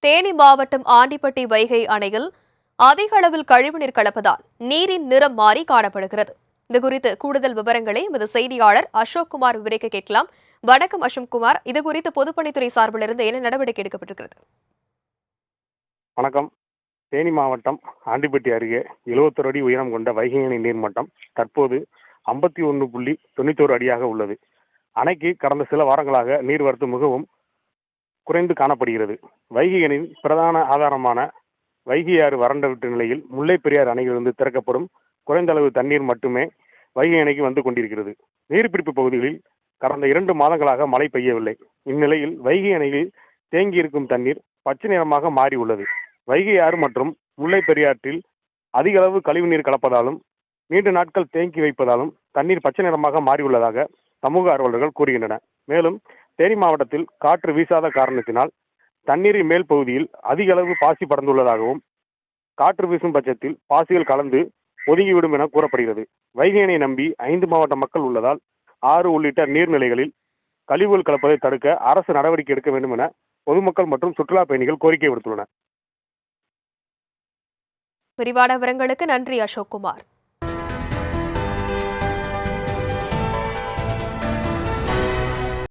தேனி மாவட்டம் ஆண்டிப்பட்டி வைகை அணையில் அதிக அளவில் கழிவுநீர் கலப்பதால் நீரின் நிறம் மாறி காணப்படுகிறது. இதுகுறித்து கூடுதல் விவரங்களை எமது செய்தியாளர் அசோக்குமார் விவரிக்க கேட்கலாம். வணக்கம் அசோக்குமார், இதுகுறித்து பொதுப்பணித்துறை சார்பிலிருந்து என்ன நடவடிக்கை எடுக்கப்பட்டிருக்கிறது? வணக்கம். தேனி மாவட்டம் ஆண்டிப்பட்டி அருகே 71 அடி உயரம் கொண்ட வைகை அணை நீர்மட்டம் தற்போது 51.91 அடியாக உள்ளது. அணைக்கு கடந்த சில வாரங்களாக நீர்வரத்து மிகவும் குறைந்து காணப்படுகிறது. வைகை அணையின் பிரதான ஆதாரமான வைகை ஆறு வறண்டு விட்ட நிலையில் முல்லை பெரியாறு அணையிலிருந்து திறக்கப்படும் குறைந்த அளவு தண்ணீர் மட்டுமே வைகை அணைக்கு வந்து கொண்டிருக்கிறது. நீர்பிடிப்பு பகுதிகளில் கடந்த 2 மாதங்களாக மழை பெய்யவில்லை. இந்நிலையில் வைகை அணையில் தேங்கியிருக்கும் தண்ணீர் பச்சை நிறமாக மாறி உள்ளது. வைகை ஆறு மற்றும் முல்லை பெரியாற்றில் அதிக அளவு கழிவுநீர் கலப்பதாலும் நீண்ட நாட்கள் தேங்கி வைப்பதாலும் தண்ணீர் பச்சை நிறமாக மாறியுள்ளதாக சமூக ஆர்வலர்கள் கூறுகின்றனர். மேலும் தேனி மாவட்டத்தில் காற்று வீசாத காரணத்தினால் தண்ணீரின் மேல் பகுதியில் அதிக அளவு பாசி படர்ந்துள்ளதாகவும் காற்று வீசும் பட்சத்தில் பாசிகள் கலந்து ஒதுங்கிவிடும் என கூறப்படுகிறது. வைகை அணை நம்பி 5 மாவட்ட மக்கள் உள்ளதால் ஆறு உள்ளிட்ட நீர்நிலைகளில் கழிவுகள் கலப்பதை தடுக்க அரசு நடவடிக்கை எடுக்க வேண்டும் என பொதுமக்கள் மற்றும் சுற்றுலா பயணிகள் கோரிக்கை விடுத்துள்ளனர். விரிவான விவரங்களுக்கு நன்றி அசோக்குமார்.